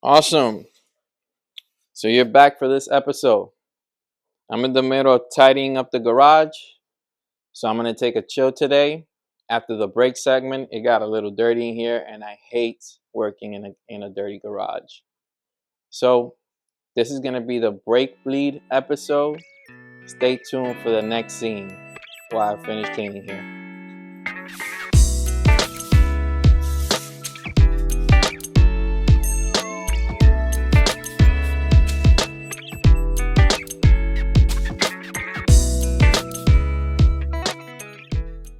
Awesome. So you're back for this episode. I'm in the middle of tidying up the garage. So I'm going to take a chill today. After the break segment, it got a little dirty in here, and I hate working in a dirty garage. So this is going to be the break bleed episode. Stay tuned for the next scene while I finish cleaning here.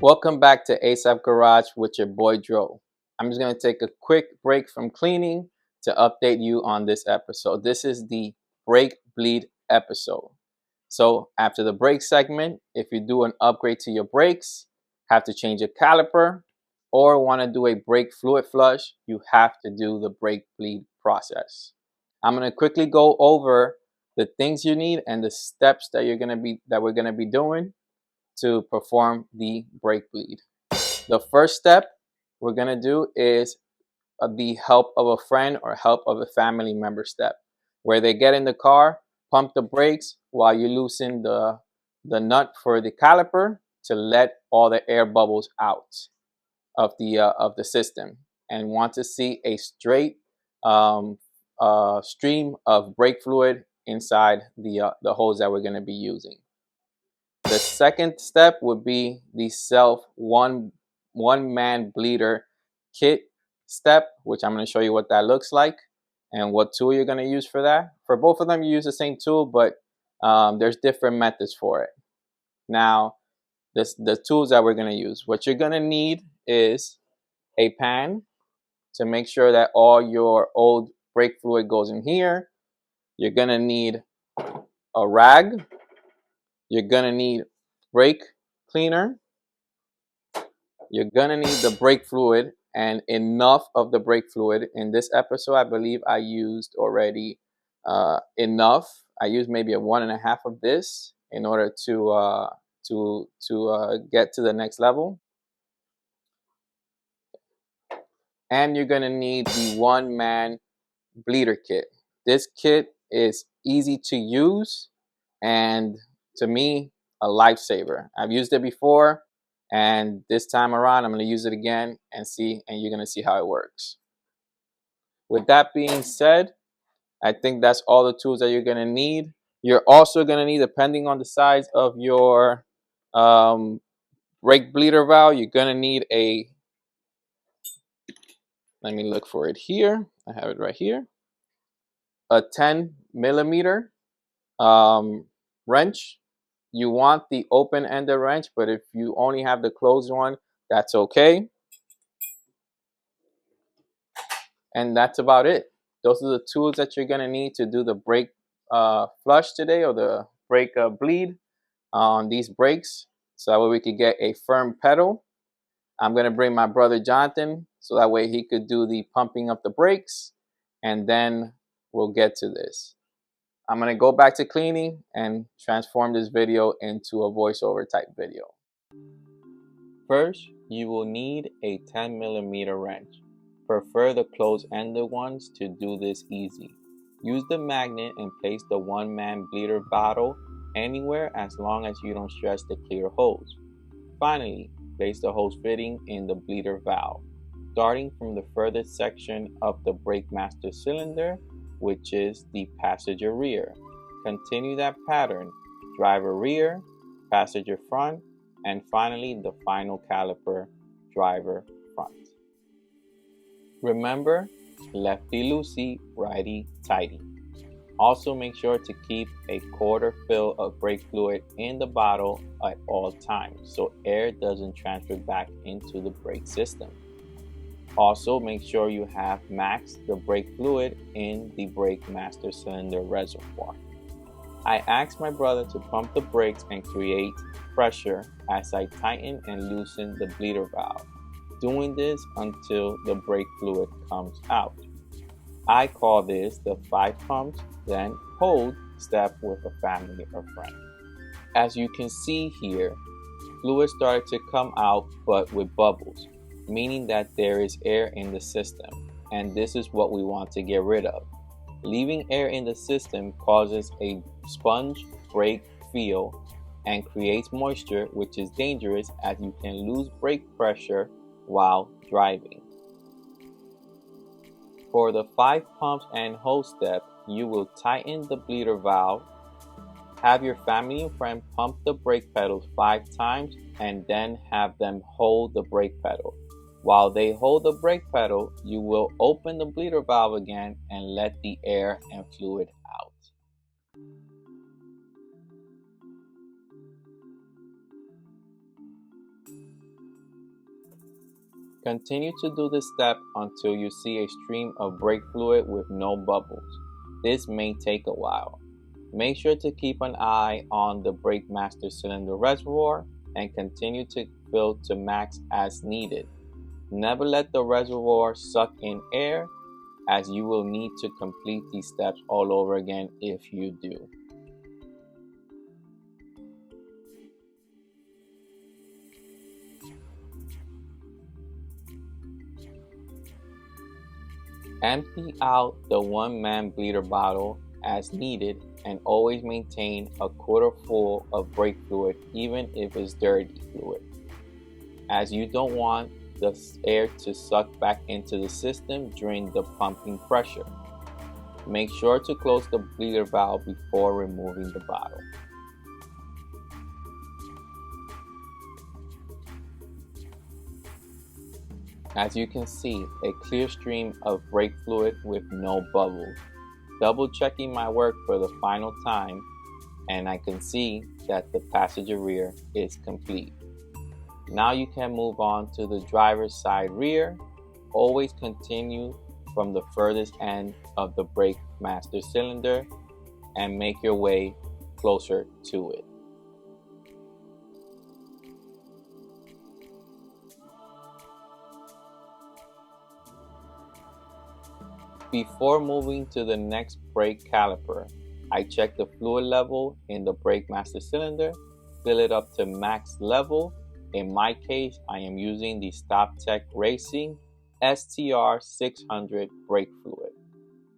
Welcome back to A.S.A.P Garage with your boy Dro. I'm just going to take a quick break from cleaning to update you on this episode. This is the break bleed episode. So after the brake segment, if you do an upgrade to your brakes, have to change a caliper, or want to do a brake fluid flush, you have to do the brake bleed process. I'm going to quickly go over the things you need and the steps that we're going to be doing to perform the brake bleed. The first step we're going to do is the help of a friend or help of a family member step, where they get in the car, pump the brakes while you loosen the nut for the caliper to let all the air bubbles out of the system, and want to see a straight stream of brake fluid inside the hose that we're going to be using. The second step would be the self one-man bleeder kit step, which I'm going to show you what that looks like and what tool you're going to use for that. For both of them, you use the same tool, but there's different methods for it. Now, the tools that we're going to use. What you're going to need is a pan to make sure that all your old brake fluid goes in here. You're going to need a rag. You're going to need brake cleaner. You're going to need the brake fluid, and enough of the brake fluid. In this episode, I believe I used already enough. I used maybe a 1.5 of this in order to get to the next level. And you're going to need the one-man bleeder kit. This kit is easy to use and, to me, a lifesaver. I've used it before, and this time around I'm going to use it again and you're going to see how it works. With that being said, I think that's all the tools that you're going to need. You're also going to need, depending on the size of your brake bleeder valve, you're going to need let me look for it here. I have it right here. A 10 millimeter wrench. You want the open-ended wrench, but if you only have the closed one, that's okay. And that's about it. Those are the tools that you're going to need to do the brake flush today, or the brake bleed on these brakes, so that way we could get a firm pedal. I'm going to bring my brother Jonathan so that way he could do the pumping of the brakes, and then we'll get to this. I'm going to go back to cleaning and transform this video into a voiceover type video. First, you will need a 10 millimeter wrench. Prefer the closed-ended ones to do this easy. Use the magnet and place the one-man bleeder bottle anywhere as long as you don't stress the clear hose. Finally, place the hose fitting in the bleeder valve, starting from the furthest section of the Brakemaster cylinder, which is the passenger rear. Continue that pattern: driver rear, passenger front, and finally the final caliper, driver front. Remember, lefty loosey, righty tighty. Also make sure to keep a quarter fill of brake fluid in the bottle at all times so air doesn't transfer back into the brake system. Also make sure you have maxed the brake fluid in the Brakemaster cylinder reservoir. I asked my brother to pump the brakes and create pressure as I tighten and loosen the bleeder valve, doing this until the brake fluid comes out. I call this the 5 pumps, then hold step with a family or friend. As you can see here, fluid started to come out, but with bubbles, meaning that there is air in the system, and this is what we want to get rid of. Leaving air in the system causes a sponge brake feel and creates moisture, which is dangerous as you can lose brake pressure while driving. For the 5 pumps and hose step, you will tighten the bleeder valve, have your family and friend pump the brake pedals 5 times, and then have them hold the brake pedal. While they hold the brake pedal, you will open the bleeder valve again and let the air and fluid out. Continue to do this step until you see a stream of brake fluid with no bubbles. This may take a while. Make sure to keep an eye on the brake master cylinder reservoir and continue to fill to max as needed. Never let the reservoir suck in air, as you will need to complete these steps all over again if you do. Empty out the 1-man bleeder bottle as needed and always maintain a quarter full of brake fluid even if it's dirty fluid, as you don't want the air to suck back into the system during the pumping pressure. Make sure to close the bleeder valve before removing the bottle. As you can see, a clear stream of brake fluid with no bubbles. Double checking my work for the final time, and I can see that the passenger rear is complete. Now you can move on to the driver's side rear. Always continue from the furthest end of the brake master cylinder and make your way closer to it. Before moving to the next brake caliper, I check the fluid level in the brake master cylinder, fill it up to max level. In my case, I am using the StopTech Racing STR 600 brake fluid.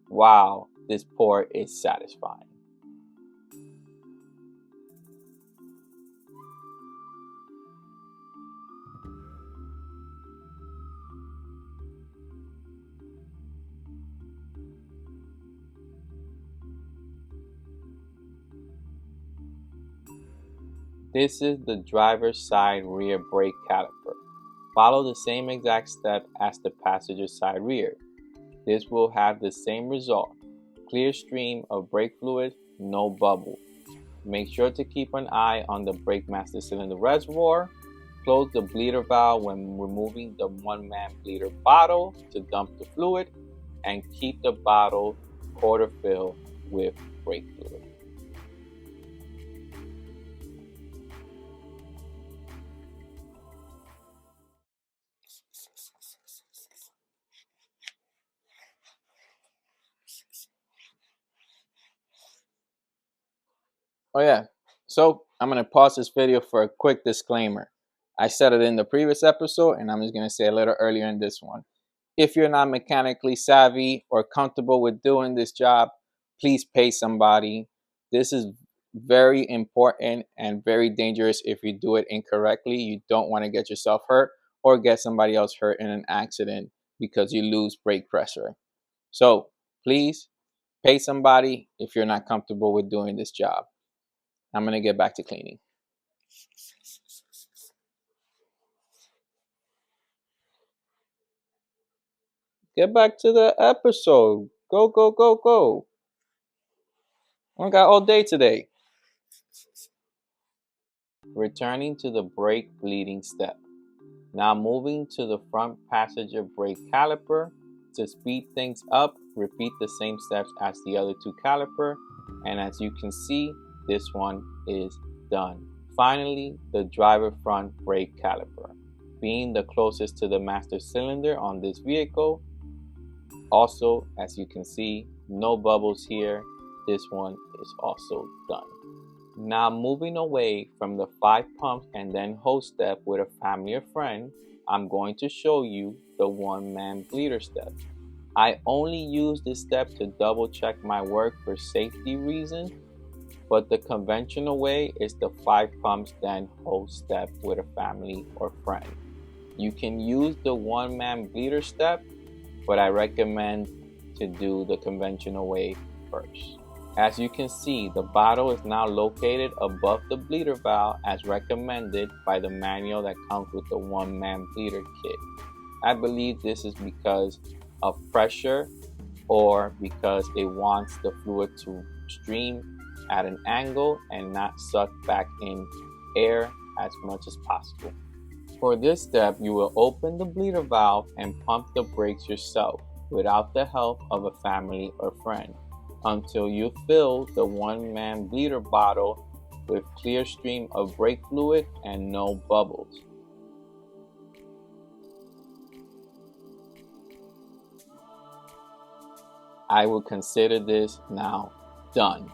Wow, this pour is satisfying. This is the driver's side rear brake caliper. Follow the same exact step as the passenger side rear. This will have the same result. Clear stream of brake fluid, no bubble. Make sure to keep an eye on the brake master cylinder reservoir. Close the bleeder valve when removing the 1-man bleeder bottle to dump the fluid, and keep the bottle quarter filled with brake fluid. Oh yeah, so I'm going to pause this video for a quick disclaimer. I said it in the previous episode, and I'm just going to say a little earlier in this one. If you're not mechanically savvy or comfortable with doing this job, please pay somebody. This is very important and very dangerous if you do it incorrectly. You don't want to get yourself hurt or get somebody else hurt in an accident because you lose brake pressure. So please pay somebody if you're not comfortable with doing this job. I'm going to get back to cleaning. Get back to the episode. Go, go, go, go. I got all day today. Returning to the brake bleeding step. Now moving to the front passenger brake caliper. To speed things up, repeat the same steps as the other 2 caliper, and as you can see, this one is done. Finally, the driver front brake caliper. Being the closest to the master cylinder on this vehicle. Also, as you can see, no bubbles here. This one is also done. Now moving away from the 5 pumps and then hose step with a family or friend, I'm going to show you the 1-man bleeder step. I only use this step to double check my work for safety reasons, but the conventional way is the 5 pumps then hose step with a family or friend. You can use the 1-man bleeder step, but I recommend to do the conventional way first. As you can see, the bottle is now located above the bleeder valve as recommended by the manual that comes with the 1-man bleeder kit. I believe this is because of pressure or because it wants the fluid to stream at an angle and not suck back in air as much as possible. For this step, you will open the bleeder valve and pump the brakes yourself without the help of a family or friend until you fill the 1-man bleeder bottle with clear stream of brake fluid and no bubbles. I would consider this now done.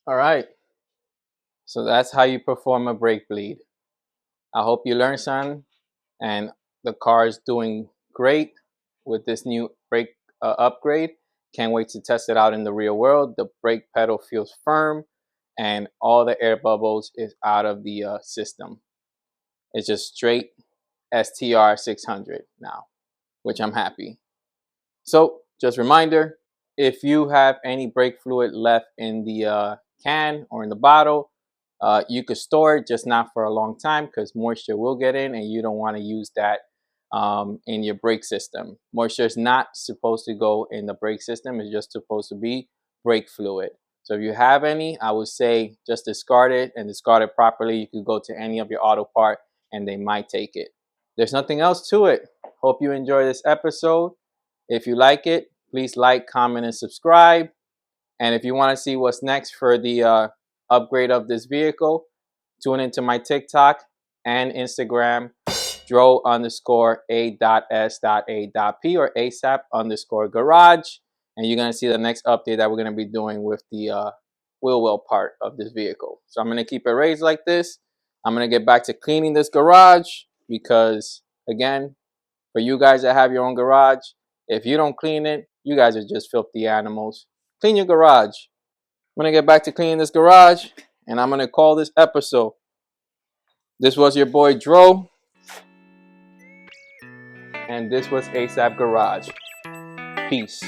All right, so that's how you perform a brake bleed. I hope you learned something, and the car is doing great with this new brake upgrade. Can't wait to test it out in the real world. The brake pedal feels firm, and all the air bubbles is out of the system. It's just straight STR 600 now, which I'm happy. So just reminder, if you have any brake fluid left in the can or in the bottle, you could store it, just not for a long time because moisture will get in and you don't want to use that in your brake system. Moisture is not supposed to go in the brake system. It's just supposed to be brake fluid. So if you have any, I would say just discard it, and discard it properly. You could go to any of your auto part and they might take it. There's nothing else to it. Hope you enjoy this episode. If you like it, please like, comment, and subscribe. And if you want to see what's next for the upgrade of this vehicle, tune into my TikTok and Instagram, dro_a.s.a.p or A.S.A.P_garage. And you're going to see the next update that we're going to be doing with the wheel well part of this vehicle. So I'm going to keep it raised like this. I'm going to get back to cleaning this garage because, again, for you guys that have your own garage, if you don't clean it, you guys are just filthy animals. Clean your garage. I'm going to get back to cleaning this garage, and I'm going to call this episode. This was your boy Dro, and this was A.S.A.P Garage. Peace.